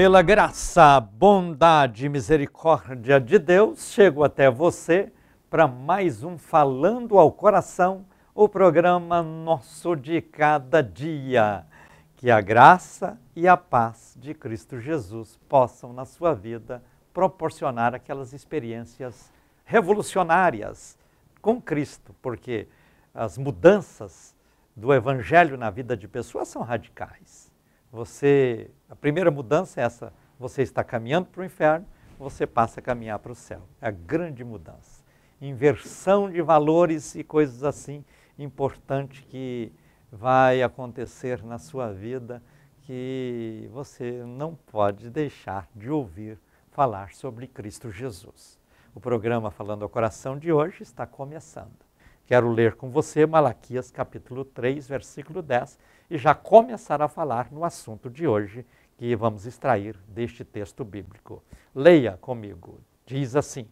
Pela graça, bondade e misericórdia de Deus, chego até você para mais um Falando ao Coração, o programa nosso de cada dia. Que a graça e a paz de Cristo Jesus possam, na sua vida, proporcionar aquelas experiências revolucionárias com Cristo, porque as mudanças do Evangelho na vida de pessoas são radicais. A primeira mudança é essa, você está caminhando para o inferno, você passa a caminhar para o céu. É a grande mudança. Inversão de valores e coisas assim, importante que vai acontecer na sua vida, que você não pode deixar de ouvir falar sobre Cristo Jesus. O programa Falando ao Coração de hoje está começando. Quero ler com você Malaquias capítulo 3, versículo 10, e já começar a falar no assunto de hoje, que vamos extrair deste texto bíblico. Leia comigo. Diz assim: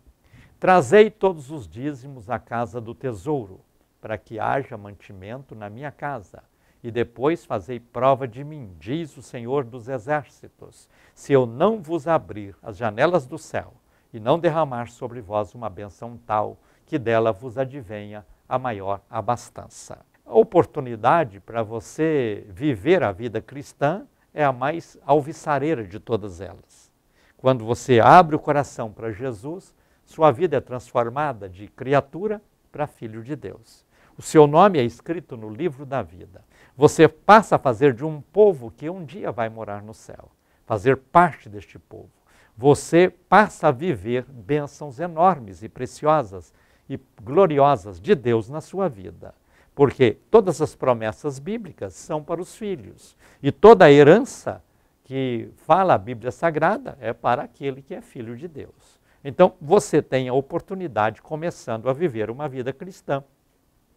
Trazei todos os dízimos à casa do tesouro, para que haja mantimento na minha casa, e depois fazei prova de mim, diz o Senhor dos Exércitos, se eu não vos abrir as janelas do céu, e não derramar sobre vós uma bênção tal, que dela vos advenha a maior abastança. A oportunidade para você viver a vida cristã é a mais alvissareira de todas elas. Quando você abre o coração para Jesus, sua vida é transformada de criatura para filho de Deus. O seu nome é escrito no livro da vida. Você passa a fazer de um povo que um dia vai morar no céu, fazer parte deste povo. Você passa a viver bênçãos enormes e preciosas e gloriosas de Deus na sua vida. Porque todas as promessas bíblicas são para os filhos. E toda a herança que fala a Bíblia Sagrada é para aquele que é filho de Deus. Então, você tem a oportunidade, começando a viver uma vida cristã,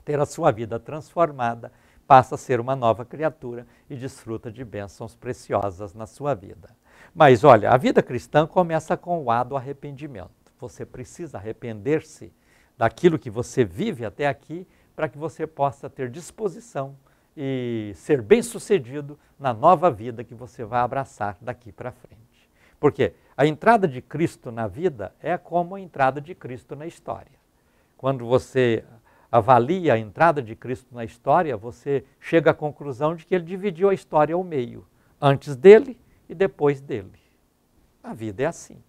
ter a sua vida transformada, passa a ser uma nova criatura e desfruta de bênçãos preciosas na sua vida. Mas olha, a vida cristã começa com o A do arrependimento. Você precisa arrepender-se daquilo que você vive até aqui, para que você possa ter disposição e ser bem-sucedido na nova vida que você vai abraçar daqui para frente. Porque a entrada de Cristo na vida é como a entrada de Cristo na história. Quando você avalia a entrada de Cristo na história, você chega à conclusão de que ele dividiu a história ao meio, antes dele e depois dele. A vida é assim.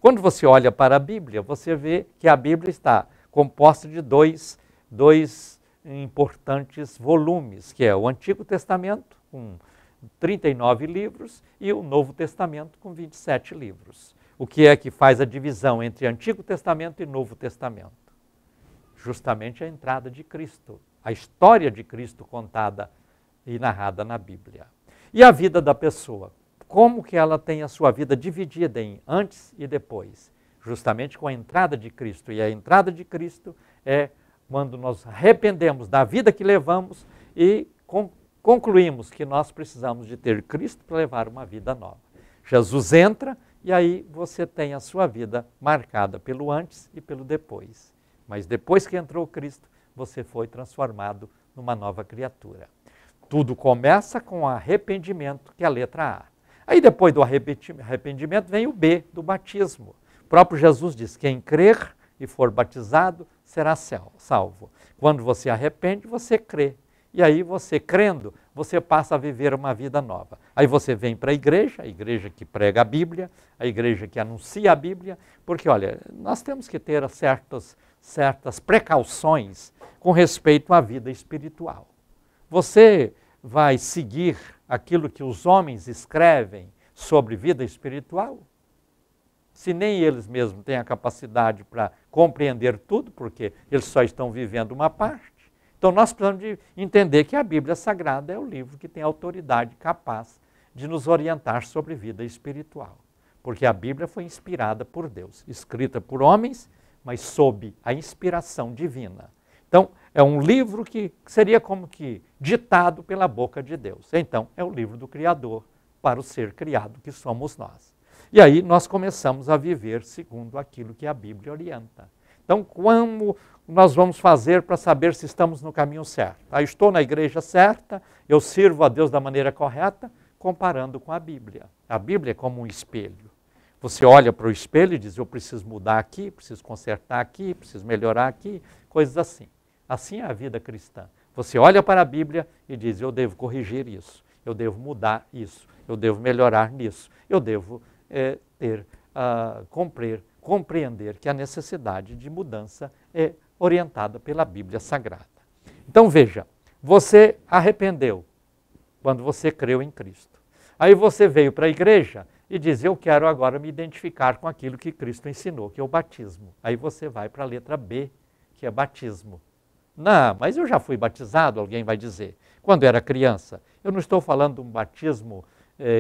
Quando você olha para a Bíblia, você vê que a Bíblia está composta de dois importantes volumes, que é o Antigo Testamento, com 39 livros, e o Novo Testamento, com 27 livros. O que é que faz a divisão entre Antigo Testamento e Novo Testamento? Justamente a entrada de Cristo, a história de Cristo contada e narrada na Bíblia. E a vida da pessoa? Como que ela tem a sua vida dividida em antes e depois? Justamente com a entrada de Cristo. E a entrada de Cristo é quando nós arrependemos da vida que levamos e concluímos que nós precisamos de ter Cristo para levar uma vida nova. Jesus entra e aí você tem a sua vida marcada pelo antes e pelo depois. Mas depois que entrou Cristo, você foi transformado numa nova criatura. Tudo começa com o arrependimento, que é a letra A. Aí depois do arrependimento vem o B, do batismo. O próprio Jesus diz, quem crer e for batizado será salvo. Quando você arrepende, você crê. E aí você crendo, você passa a viver uma vida nova. Aí você vem para a igreja que prega a Bíblia, a igreja que anuncia a Bíblia, porque olha, nós temos que ter certas precauções com respeito à vida espiritual. Você vai seguir aquilo que os homens escrevem sobre vida espiritual? Se nem eles mesmos têm a capacidade para compreender tudo, porque eles só estão vivendo uma parte. Então nós precisamos de entender que a Bíblia Sagrada é o livro que tem autoridade capaz de nos orientar sobre vida espiritual. Porque a Bíblia foi inspirada por Deus, escrita por homens, mas sob a inspiração divina. Então é um livro que seria como que ditado pela boca de Deus. Então é o livro do Criador para o ser criado que somos nós. E aí nós começamos a viver segundo aquilo que a Bíblia orienta. Então, como nós vamos fazer para saber se estamos no caminho certo? Estou na igreja certa, eu sirvo a Deus da maneira correta, comparando com a Bíblia. A Bíblia é como um espelho. Você olha para o espelho e diz, eu preciso mudar aqui, preciso consertar aqui, preciso melhorar aqui, coisas assim. Assim é a vida cristã. Você olha para a Bíblia e diz, eu devo corrigir isso, eu devo mudar isso, eu devo melhorar nisso, eu devo compreender que a necessidade de mudança é orientada pela Bíblia Sagrada. Então veja, você arrependeu quando você creu em Cristo. Aí você veio para a igreja e diz, eu quero agora me identificar com aquilo que Cristo ensinou, que é o batismo. Aí você vai para a letra B, que é batismo. Não, mas eu já fui batizado, alguém vai dizer, quando era criança. Eu não estou falando de um batismo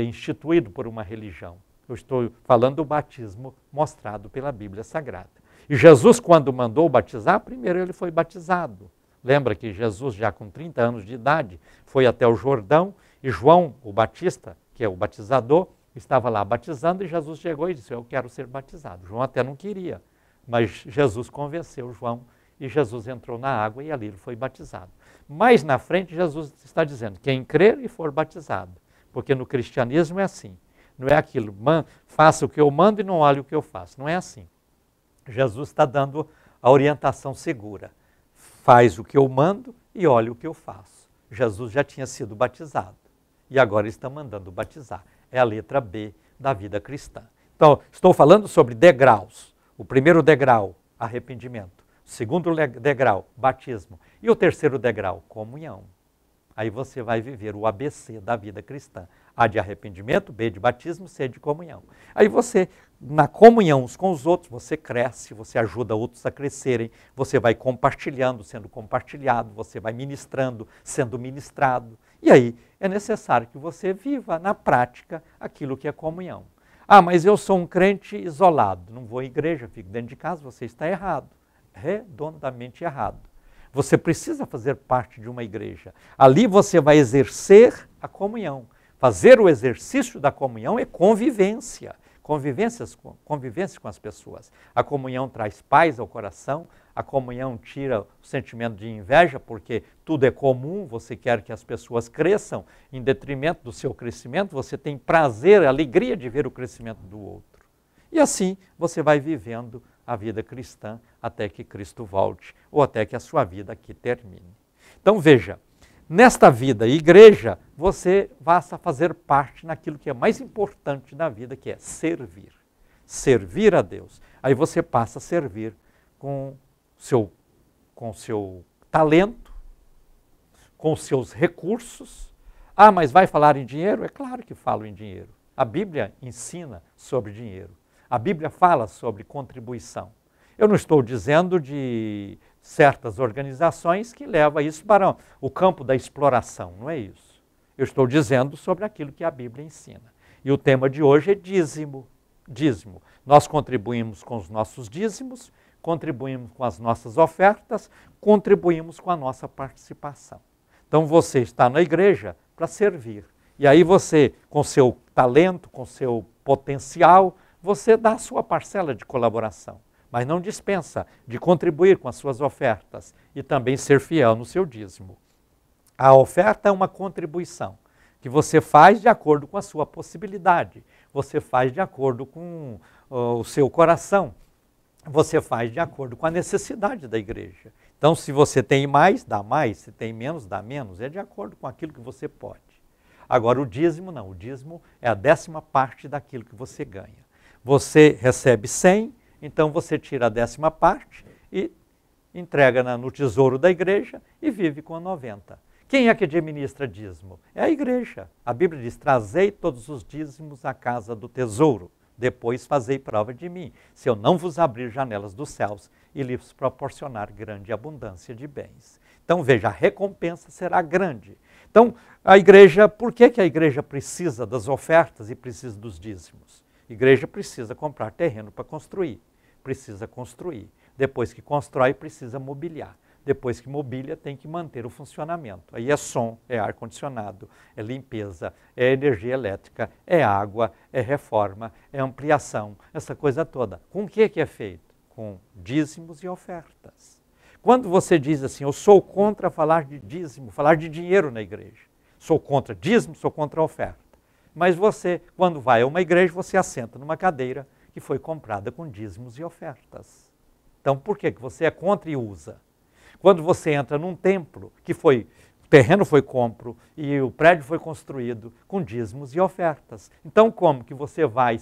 instituído por uma religião. Eu estou falando do batismo mostrado pela Bíblia Sagrada. E Jesus, quando mandou batizar, primeiro ele foi batizado. Lembra que Jesus, já com 30 anos de idade, foi até o Jordão e João, o Batista, que é o batizador, estava lá batizando e Jesus chegou e disse, eu quero ser batizado. João até não queria, mas Jesus convenceu João e Jesus entrou na água e ali ele foi batizado. Mais na frente, Jesus está dizendo, quem crer e for batizado, porque no cristianismo é assim, não é aquilo, faça o que eu mando e não olhe o que eu faço, não é assim. Jesus está dando a orientação segura, faz o que eu mando e olhe o que eu faço. Jesus já tinha sido batizado e agora está mandando batizar. É a letra B da vida cristã. Então, estou falando sobre degraus. O primeiro degrau, arrependimento. O segundo degrau, batismo. E o terceiro degrau, comunhão. Aí você vai viver o ABC da vida cristã. A de arrependimento, B de batismo, C de comunhão. Aí você, na comunhão uns com os outros, você cresce, você ajuda outros a crescerem, você vai compartilhando, sendo compartilhado, você vai ministrando, sendo ministrado. E aí é necessário que você viva na prática aquilo que é comunhão. Ah, mas eu sou um crente isolado, não vou à igreja, fico dentro de casa, você está errado, redondamente errado. Você precisa fazer parte de uma igreja. Ali você vai exercer a comunhão. Fazer o exercício da comunhão é convivência. Convivência com as pessoas. A comunhão traz paz ao coração, a comunhão tira o sentimento de inveja, porque tudo é comum, você quer que as pessoas cresçam, em detrimento do seu crescimento, você tem prazer, alegria de ver o crescimento do outro. E assim você vai vivendo a vida cristã até que Cristo volte, ou até que a sua vida aqui termine. Então veja, nesta vida igreja, você vai fazer parte naquilo que é mais importante na vida, que é servir. Servir a Deus. Aí você passa a servir com seu talento, com os seus recursos. Ah, mas vai falar em dinheiro? É claro que falo em dinheiro. A Bíblia ensina sobre dinheiro. A Bíblia fala sobre contribuição. Eu não estou dizendo de certas organizações que levam isso para o campo da exploração, não é isso. Eu estou dizendo sobre aquilo que a Bíblia ensina. E o tema de hoje é dízimo. Dízimo. Nós contribuímos com os nossos dízimos, contribuímos com as nossas ofertas, contribuímos com a nossa participação. Então você está na igreja para servir. E aí você, com seu talento, com seu potencial, você dá a sua parcela de colaboração. Mas não dispensa de contribuir com as suas ofertas e também ser fiel no seu dízimo. A oferta é uma contribuição que você faz de acordo com a sua possibilidade, você faz de acordo com o seu coração, você faz de acordo com a necessidade da igreja. Então, se você tem mais, dá mais, se tem menos, dá menos, é de acordo com aquilo que você pode. Agora, o dízimo não, o dízimo é a 10ª parte daquilo que você ganha. Você recebe 100, então você tira a 10ª parte e entrega no tesouro da igreja e vive com a 90. Quem é que administra dízimo? É a igreja. A Bíblia diz, trazei todos os dízimos à casa do tesouro, depois fazei prova de mim, se eu não vos abrir janelas dos céus e lhes proporcionar grande abundância de bens. Então veja, a recompensa será grande. Então a igreja, por que a igreja precisa das ofertas e precisa dos dízimos? A igreja precisa comprar terreno para construir, precisa construir. Depois que constrói, precisa mobiliar. Depois que mobília, tem que manter o funcionamento. Aí é som, é ar-condicionado, é limpeza, é energia elétrica, é água, é reforma, é ampliação, essa coisa toda. Com o que é feito? Com dízimos e ofertas. Quando você diz assim, eu sou contra falar de dízimo, falar de dinheiro na igreja, sou contra dízimo, sou contra a oferta. Mas você, quando vai a uma igreja, você assenta numa cadeira que foi comprada com dízimos e ofertas. Então, por que você é contra e usa? Quando você entra num templo que o terreno foi compro e o prédio foi construído com dízimos e ofertas. Então, como que você vai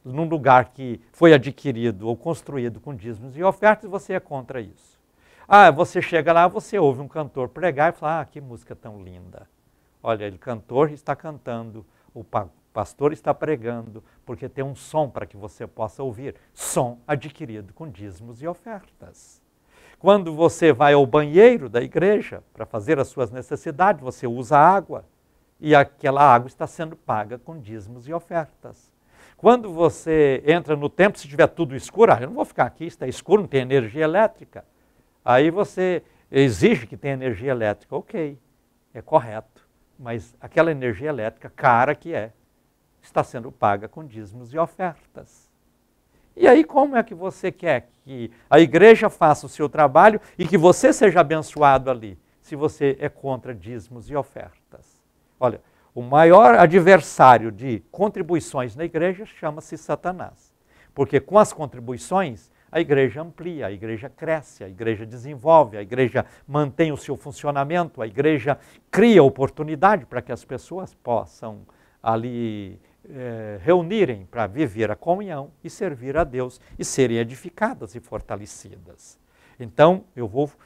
num lugar que foi adquirido ou construído com dízimos e ofertas e você é contra isso? Você chega lá, você ouve um cantor pregar e fala, que música tão linda. Olha, o cantor está cantando, o pastor está pregando, porque tem um som para que você possa ouvir. Som adquirido com dízimos e ofertas. Quando você vai ao banheiro da igreja para fazer as suas necessidades, você usa água e aquela água está sendo paga com dízimos e ofertas. Quando você entra no templo, se tiver tudo escuro, eu não vou ficar aqui, está escuro, não tem energia elétrica. Aí você exige que tenha energia elétrica, ok, é correto, mas aquela energia elétrica, cara que está sendo paga com dízimos e ofertas. E aí como é que você quer que a igreja faça o seu trabalho e que você seja abençoado ali, se você é contra dízimos e ofertas? Olha, o maior adversário de contribuições na igreja chama-se Satanás. Porque com as contribuições, a igreja amplia, a igreja cresce, a igreja desenvolve, a igreja mantém o seu funcionamento, a igreja cria oportunidade para que as pessoas possam ali reunirem para viver a comunhão e servir a Deus e serem edificadas e fortalecidas. Então,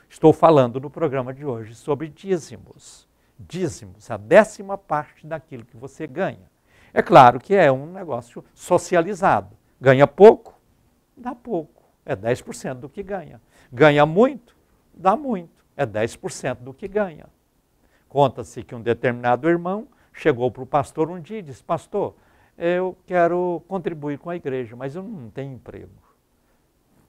estou falando no programa de hoje sobre dízimos. Dízimos, a 10ª parte daquilo que você ganha. É claro que é um negócio socializado. Ganha pouco, dá pouco. É 10% do que ganha. Ganha muito, dá muito. É 10% do que ganha. Conta-se que um determinado irmão chegou para o pastor um dia e disse, pastor, eu quero contribuir com a igreja, mas eu não tenho emprego.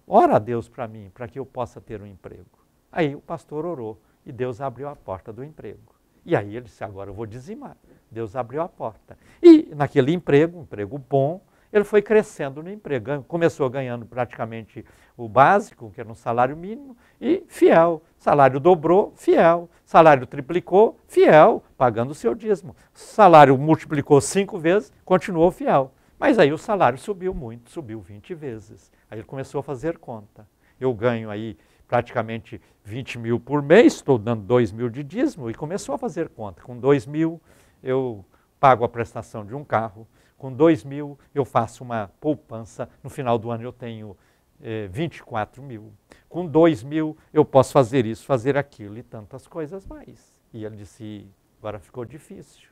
Ora a Deus para mim, para que eu possa ter um emprego. Aí o pastor orou e Deus abriu a porta do emprego. E aí ele disse, agora eu vou dizimar. Deus abriu a porta. E naquele emprego, um emprego bom, ele foi crescendo no emprego. Começou ganhando praticamente o básico, que era um salário mínimo, e fiel. Salário dobrou, fiel. Salário triplicou, fiel, pagando o seu dízimo. Salário multiplicou 5 vezes, continuou fiel. Mas aí o salário subiu muito, subiu 20 vezes. Aí ele começou a fazer conta. Eu ganho aí praticamente 20 mil por mês, estou dando 2 mil de dízimo, e começou a fazer conta. Com 2 mil eu pago a prestação de um carro, com 2 mil eu faço uma poupança, no final do ano eu tenho 24 mil. Com 2 mil eu posso fazer isso, fazer aquilo e tantas coisas mais. E ele disse, agora ficou difícil.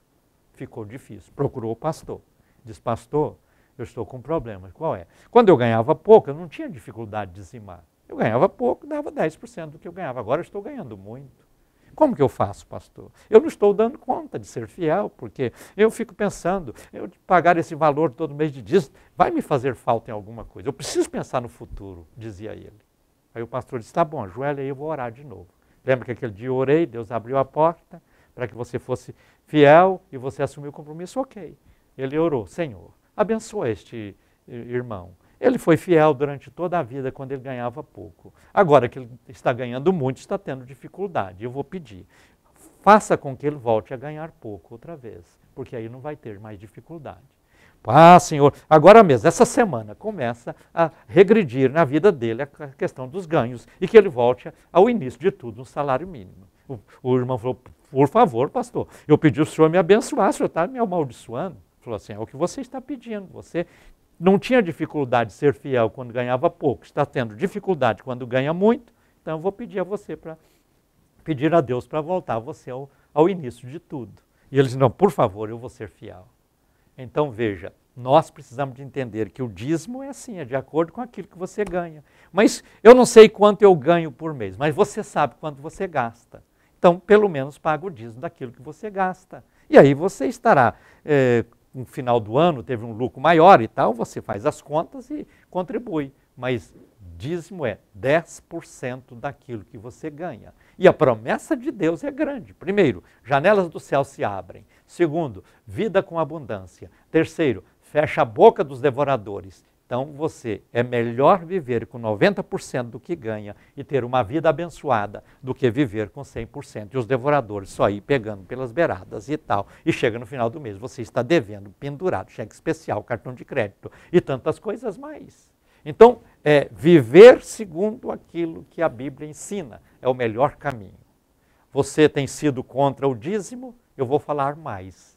Ficou difícil. Procurou o pastor. Disse, pastor, eu estou com um problema. Qual é? Quando eu ganhava pouco, eu não tinha dificuldade de dizimar. Eu ganhava pouco, dava 10% do que eu ganhava. Agora eu estou ganhando muito. Como que eu faço, pastor? Eu não estou dando conta de ser fiel, porque eu fico pensando, eu pagar esse valor todo mês de dízimo, vai me fazer falta em alguma coisa. Eu preciso pensar no futuro, dizia ele. Aí o pastor disse, tá bom, ajoelha aí, eu vou orar de novo. Lembra que aquele dia eu orei, Deus abriu a porta para que você fosse fiel e você assumiu o compromisso? Ok. Ele orou, Senhor, abençoa este irmão. Ele foi fiel durante toda a vida quando ele ganhava pouco. Agora que ele está ganhando muito, está tendo dificuldade. Eu vou pedir, faça com que ele volte a ganhar pouco outra vez, porque aí não vai ter mais dificuldade. Senhor, agora mesmo, essa semana, começa a regredir na vida dele a questão dos ganhos e que ele volte ao início de tudo, um salário mínimo. O irmão falou, por favor, pastor, eu pedi o senhor me abençoar, o senhor está me amaldiçoando. Ele falou assim, é o que você está pedindo, você não tinha dificuldade de ser fiel quando ganhava pouco, está tendo dificuldade quando ganha muito, então eu vou pedir a você pedir a Deus para voltar você ao início de tudo. E ele disse, não, por favor, eu vou ser fiel. Então veja, nós precisamos de entender que o dízimo é assim, é de acordo com aquilo que você ganha. Mas eu não sei quanto eu ganho por mês, mas você sabe quanto você gasta. Então, pelo menos paga o dízimo daquilo que você gasta. E aí você estará no final do ano, teve um lucro maior e tal, você faz as contas e contribui. Mas dízimo é 10% daquilo que você ganha. E a promessa de Deus é grande. Primeiro, janelas do céu se abrem. Segundo, vida com abundância. Terceiro, fecha a boca dos devoradores. Então, você é melhor viver com 90% do que ganha e ter uma vida abençoada do que viver com 100%. E os devoradores só ir pegando pelas beiradas e tal. E chega no final do mês, você está devendo, pendurado, cheque especial, cartão de crédito e tantas coisas mais. Então, viver segundo aquilo que a Bíblia ensina é o melhor caminho. Você tem sido contra o dízimo? Eu vou falar mais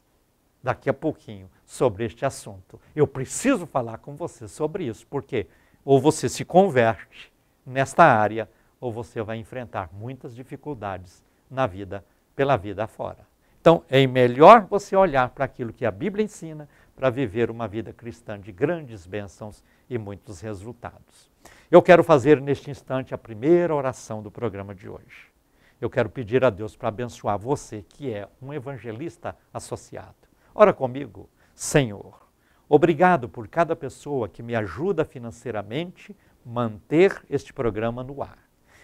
daqui a pouquinho sobre este assunto. Eu preciso falar com você sobre isso, porque ou você se converte nesta área, ou você vai enfrentar muitas dificuldades na vida, pela vida afora. Então, é melhor você olhar para aquilo que a Bíblia ensina para viver uma vida cristã de grandes bênçãos e muitos resultados. Eu quero fazer neste instante a primeira oração do programa de hoje. Eu quero pedir a Deus para abençoar você, que é um evangelista associado. Ora comigo, Senhor, obrigado por cada pessoa que me ajuda financeiramente a manter este programa no ar.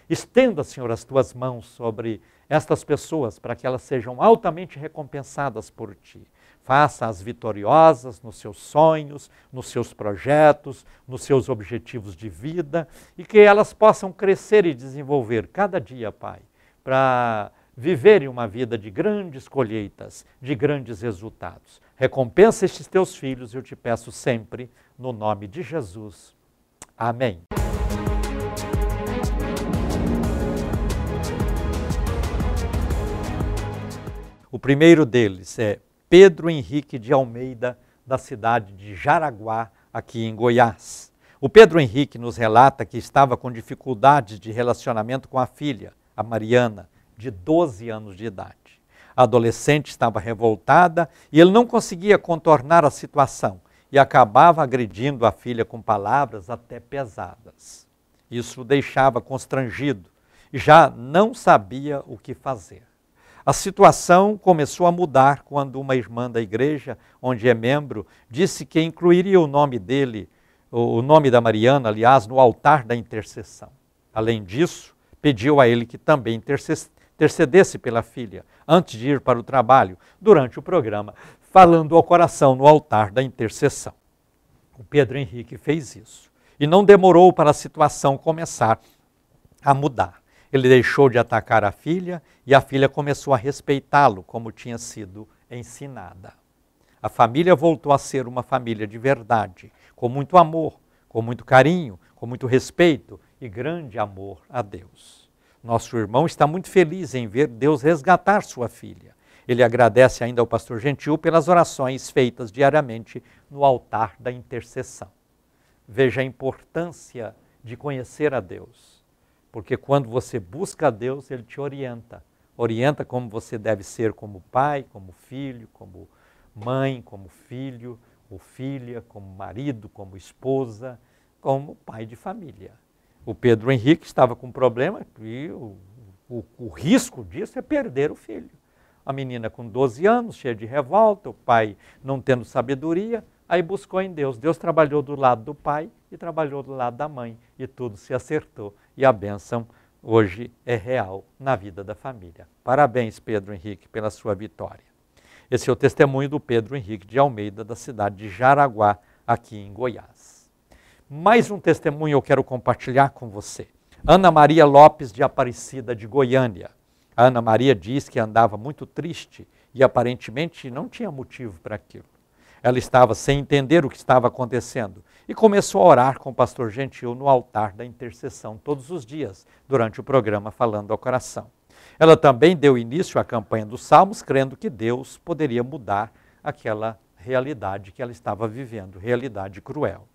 Estenda, Senhor, as tuas mãos sobre estas pessoas para que elas sejam altamente recompensadas por ti. Faça-as vitoriosas nos seus sonhos, nos seus projetos, nos seus objetivos de vida e que elas possam crescer e desenvolver cada dia, Pai, para viverem uma vida de grandes colheitas, de grandes resultados. Recompensa estes teus filhos, eu te peço sempre, no nome de Jesus. Amém. O primeiro deles é Pedro Henrique de Almeida, da cidade de Jaraguá, aqui em Goiás. O Pedro Henrique nos relata que estava com dificuldades de relacionamento com a filha, a Mariana, de 12 anos de idade. A adolescente estava revoltada e ele não conseguia contornar a situação e acabava agredindo a filha com palavras até pesadas. Isso o deixava constrangido e já não sabia o que fazer. A situação começou a mudar quando uma irmã da igreja, onde é membro, disse que incluiria o nome dele, o nome da Mariana, aliás, no altar da intercessão. Além disso, pediu a ele que também intercedesse pela filha, antes de ir para o trabalho, durante o programa, falando ao coração no altar da intercessão. O Pedro Henrique fez isso. E não demorou para a situação começar a mudar. Ele deixou de atacar a filha e a filha começou a respeitá-lo como tinha sido ensinada. A família voltou a ser uma família de verdade, com muito amor, com muito carinho, com muito respeito e grande amor a Deus. Nosso irmão está muito feliz em ver Deus resgatar sua filha. Ele agradece ainda ao pastor Gentil pelas orações feitas diariamente no altar da intercessão. Veja a importância de conhecer a Deus. Porque quando você busca a Deus, Ele te orienta. Orienta como você deve ser como pai, como filho, como mãe, como filho ou filha, como marido, como esposa, como pai de família. O Pedro Henrique estava com um problema e o risco disso é perder o filho. A menina com 12 anos, cheia de revolta, o pai não tendo sabedoria, aí buscou em Deus. Deus trabalhou do lado do pai e trabalhou do lado da mãe e tudo se acertou. E a bênção hoje é real na vida da família. Parabéns, Pedro Henrique, pela sua vitória. Esse é o testemunho do Pedro Henrique de Almeida, da cidade de Jaraguá, aqui em Goiás. Mais um testemunho eu quero compartilhar com você. Ana Maria Lopes de Aparecida, de Goiânia. A Ana Maria diz que andava muito triste e aparentemente não tinha motivo para aquilo. Ela estava sem entender o que estava acontecendo e começou a orar com o pastor Gentil no altar da intercessão todos os dias, durante o programa Falando ao Coração. Ela também deu início à campanha dos Salmos, crendo que Deus poderia mudar aquela realidade que ela estava vivendo, realidade cruel.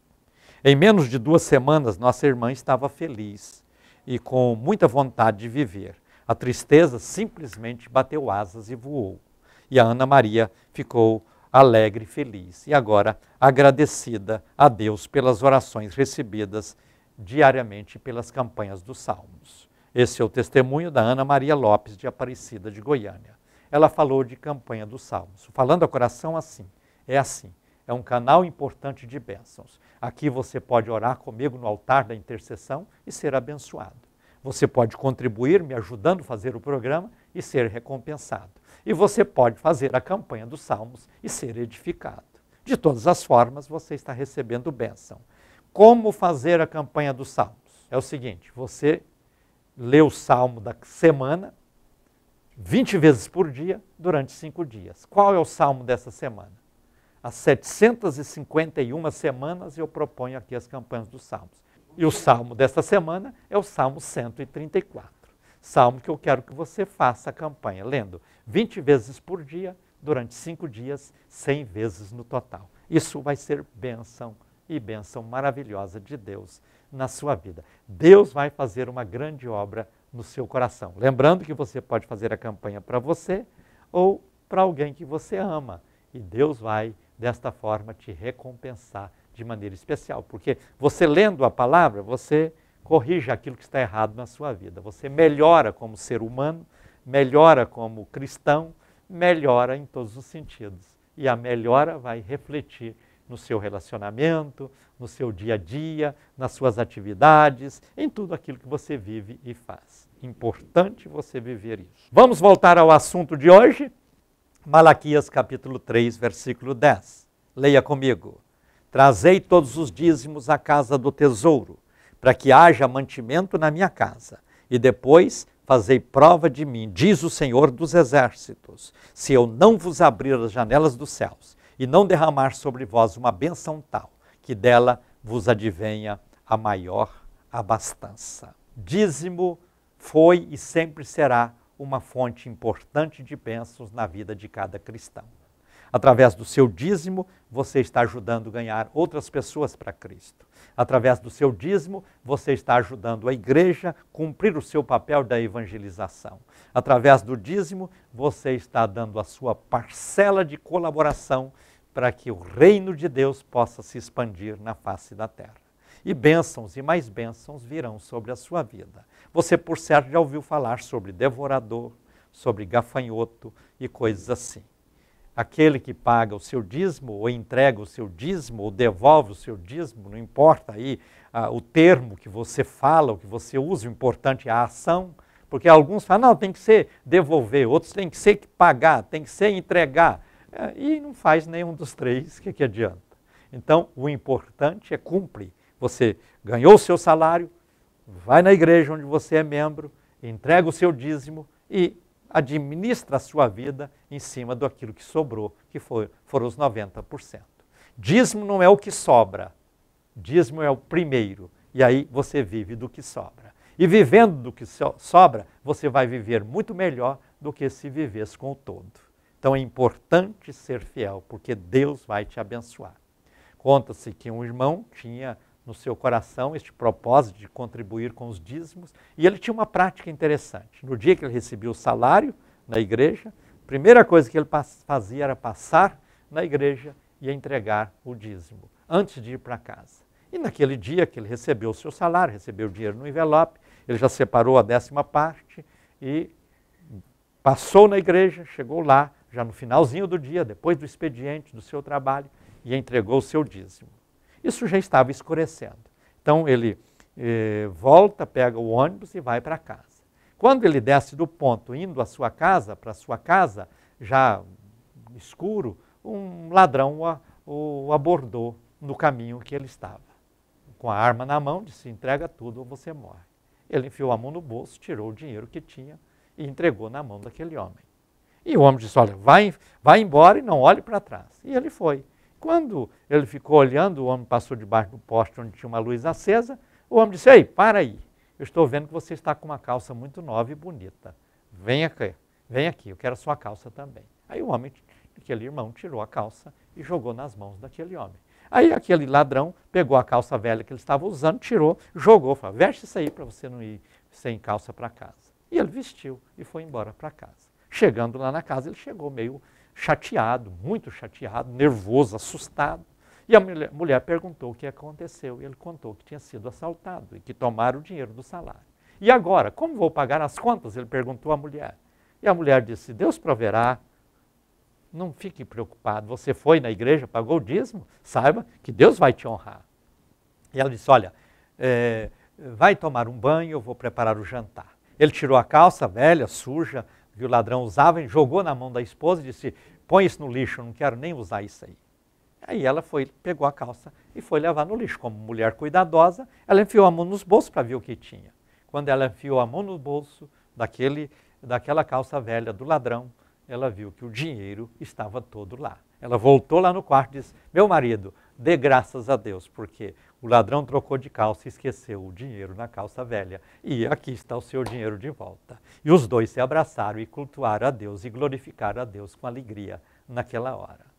Em menos de 2 semanas, nossa irmã estava feliz e com muita vontade de viver. A tristeza simplesmente bateu asas e voou. E a Ana Maria ficou alegre e feliz. E agora agradecida a Deus pelas orações recebidas diariamente pelas campanhas dos Salmos. Esse é o testemunho da Ana Maria Lopes de Aparecida, de Goiânia. Ela falou de campanha dos Salmos. Falando ao coração assim. É um canal importante de bênçãos. Aqui você pode orar comigo no altar da intercessão e ser abençoado. Você pode contribuir me ajudando a fazer o programa e ser recompensado. E você pode fazer a campanha dos Salmos e ser edificado. De todas as formas, você está recebendo bênção. Como fazer a campanha dos salmos? É o seguinte, você lê o salmo da semana 20 vezes por dia durante 5 dias. Qual é o salmo dessa semana? As 751 semanas eu proponho aqui as campanhas dos salmos. E o salmo desta semana é o salmo 134. Salmo que eu quero que você faça a campanha, lendo 20 vezes por dia, durante 5 dias, 100 vezes no total. Isso vai ser bênção e bênção maravilhosa de Deus na sua vida. Deus vai fazer uma grande obra no seu coração. Lembrando que você pode fazer a campanha para você ou para alguém que você ama. E Deus vai, desta forma, te recompensar de maneira especial. Porque você lendo a palavra, você corrige aquilo que está errado na sua vida. Você melhora como ser humano, melhora como cristão, melhora em todos os sentidos. E a melhora vai refletir no seu relacionamento, no seu dia a dia, nas suas atividades, em tudo aquilo que você vive e faz. Importante você viver isso. Vamos voltar ao assunto de hoje. Malaquias capítulo 3, versículo 10. Leia comigo. Trazei todos os dízimos à casa do tesouro, para que haja mantimento na minha casa, e depois fazei prova de mim, diz o Senhor dos Exércitos, se eu não vos abrir as janelas dos céus, e não derramar sobre vós uma bênção tal, que dela vos advenha a maior abastança. Dízimo foi e sempre será uma fonte importante de bênçãos na vida de cada cristão. Através do seu dízimo, você está ajudando a ganhar outras pessoas para Cristo. Através do seu dízimo, você está ajudando a igreja a cumprir o seu papel da evangelização. Através do dízimo, você está dando a sua parcela de colaboração para que o reino de Deus possa se expandir na face da terra. E bênçãos e mais bênçãos virão sobre a sua vida. Você, por certo, já ouviu falar sobre devorador, sobre gafanhoto e coisas assim. Aquele que paga o seu dízimo, ou entrega o seu dízimo, ou devolve o seu dízimo, não importa aí o termo que você fala, o que você usa, o importante é a ação, porque alguns falam, não, tem que ser devolver, outros tem que ser pagar, tem que ser entregar, e não faz nenhum dos três, o que adianta? Então, o importante é cumprir. Você ganhou o seu salário, vai na igreja onde você é membro, entrega o seu dízimo e administra a sua vida em cima daquilo que sobrou, que foram os 90%. Dízimo não é o que sobra, dízimo é o primeiro, e aí você vive do que sobra. E vivendo do que sobra, você vai viver muito melhor do que se vivesse com o todo. Então é importante ser fiel, porque Deus vai te abençoar. Conta-se que um irmão tinha no seu coração este propósito de contribuir com os dízimos, e ele tinha uma prática interessante. No dia que ele recebia o salário na igreja, a primeira coisa que ele fazia era passar na igreja e entregar o dízimo, antes de ir para casa. E naquele dia que ele recebeu o seu salário, recebeu o dinheiro no envelope, ele já separou a 10ª parte e passou na igreja, chegou lá, já no finalzinho do dia, depois do expediente do seu trabalho, e entregou o seu dízimo. Isso já estava escurecendo. Então ele volta, pega o ônibus e vai para casa. Quando ele desce do ponto, indo à sua casa, para a sua casa, já escuro, um ladrão o abordou no caminho que ele estava. Com a arma na mão, disse, entrega tudo ou você morre. Ele enfiou a mão no bolso, tirou o dinheiro que tinha e entregou na mão daquele homem. E o homem disse, olha, vai embora e não olhe para trás. E ele foi. Quando ele ficou olhando, o homem passou debaixo do poste onde tinha uma luz acesa, o homem disse, ei, para aí, eu estou vendo que você está com uma calça muito nova e bonita. Vem aqui, eu quero a sua calça também. Aí o homem, aquele irmão, tirou a calça e jogou nas mãos daquele homem. Aí aquele ladrão pegou a calça velha que ele estava usando, tirou, jogou, falou, veste isso aí para você não ir sem calça para casa. E ele vestiu e foi embora para casa. Chegando lá na casa, ele chegou meio chateado, muito chateado, nervoso, assustado. E a mulher perguntou o que aconteceu. E ele contou que tinha sido assaltado e que tomaram o dinheiro do salário. E agora, como vou pagar as contas? Ele perguntou à mulher. E a mulher disse, Deus proverá, não fique preocupado. Você foi na igreja, pagou o dízimo, saiba que Deus vai te honrar. E ela disse, olha, vai tomar um banho, eu vou preparar o jantar. Ele tirou a calça velha, suja, que o ladrão usava, e jogou na mão da esposa e disse, põe isso no lixo, eu não quero nem usar isso aí. Aí ela pegou a calça e foi levar no lixo. Como mulher cuidadosa, ela enfiou a mão nos bolsos para ver o que tinha. Quando ela enfiou a mão no bolso daquela calça velha do ladrão, ela viu que o dinheiro estava todo lá. Ela voltou lá no quarto e disse: meu marido, dê graças a Deus, porque o ladrão trocou de calça e esqueceu o dinheiro na calça velha. E aqui está o seu dinheiro de volta. E os dois se abraçaram e cultuaram a Deus e glorificaram a Deus com alegria naquela hora.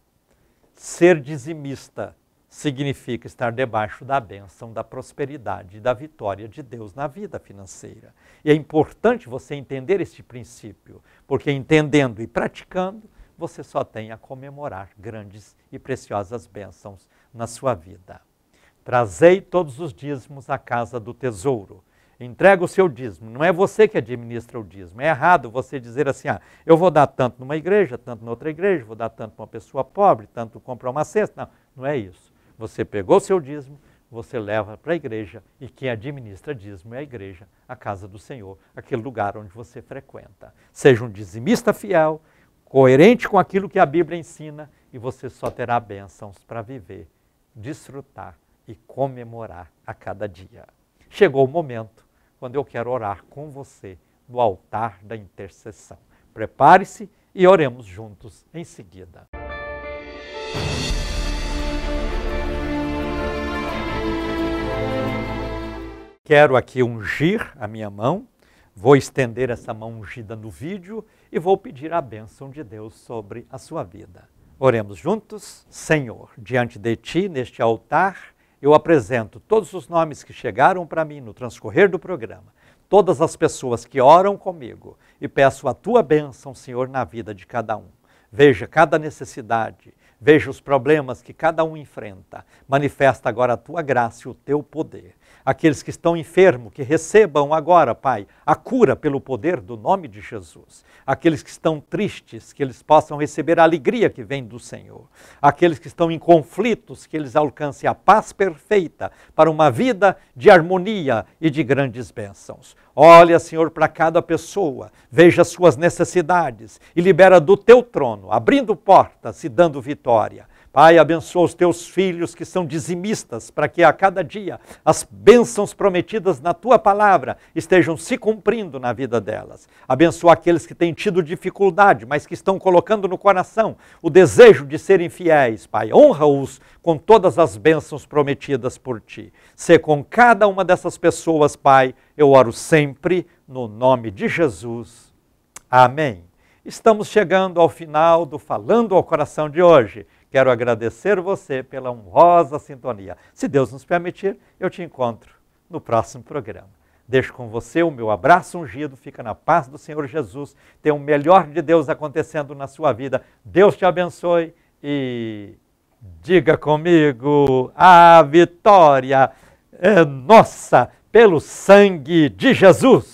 Ser dizimista significa estar debaixo da bênção, da prosperidade e da vitória de Deus na vida financeira. E é importante você entender este princípio, porque entendendo e praticando, você só tem a comemorar grandes e preciosas bênçãos na sua vida. Trazei todos os dízimos à casa do tesouro. Entrega o seu dízimo. Não é você que administra o dízimo. É errado você dizer assim, eu vou dar tanto numa igreja, tanto noutra igreja, vou dar tanto para uma pessoa pobre, tanto comprar uma cesta. Não, não é isso. Você pegou o seu dízimo, você leva para a igreja e quem administra dízimo é a igreja, a casa do Senhor, aquele lugar onde você frequenta. Seja um dizimista fiel, coerente com aquilo que a Bíblia ensina e você só terá bênçãos para viver, desfrutar e comemorar a cada dia. Chegou o momento quando eu quero orar com você no altar da intercessão. Prepare-se e oremos juntos em seguida. Quero aqui ungir a minha mão, vou estender essa mão ungida no vídeo e vou pedir a bênção de Deus sobre a sua vida. Oremos juntos. Senhor, diante de Ti, neste altar, eu apresento todos os nomes que chegaram para mim no transcorrer do programa, todas as pessoas que oram comigo e peço a Tua bênção, Senhor, na vida de cada um. Veja cada necessidade, veja os problemas que cada um enfrenta. Manifesta agora a Tua graça e o Teu poder. Aqueles que estão enfermos, que recebam agora, Pai, a cura pelo poder do nome de Jesus. Aqueles que estão tristes, que eles possam receber a alegria que vem do Senhor. Aqueles que estão em conflitos, que eles alcancem a paz perfeita para uma vida de harmonia e de grandes bênçãos. Olha, Senhor, para cada pessoa, veja as suas necessidades e libera do Teu trono, abrindo portas e dando vitória. Pai, abençoa os Teus filhos que são dizimistas, para que a cada dia as bênçãos prometidas na Tua palavra estejam se cumprindo na vida delas. Abençoa aqueles que têm tido dificuldade, mas que estão colocando no coração o desejo de serem fiéis, Pai. Honra-os com todas as bênçãos prometidas por Ti. Sê com cada uma dessas pessoas, Pai, eu oro sempre no nome de Jesus. Amém. Estamos chegando ao final do Falando ao Coração de hoje. Quero agradecer você pela honrosa sintonia. Se Deus nos permitir, eu te encontro no próximo programa. Deixo com você o meu abraço ungido, fica na paz do Senhor Jesus, tem o melhor de Deus acontecendo na sua vida. Deus te abençoe e diga comigo, a vitória é nossa pelo sangue de Jesus.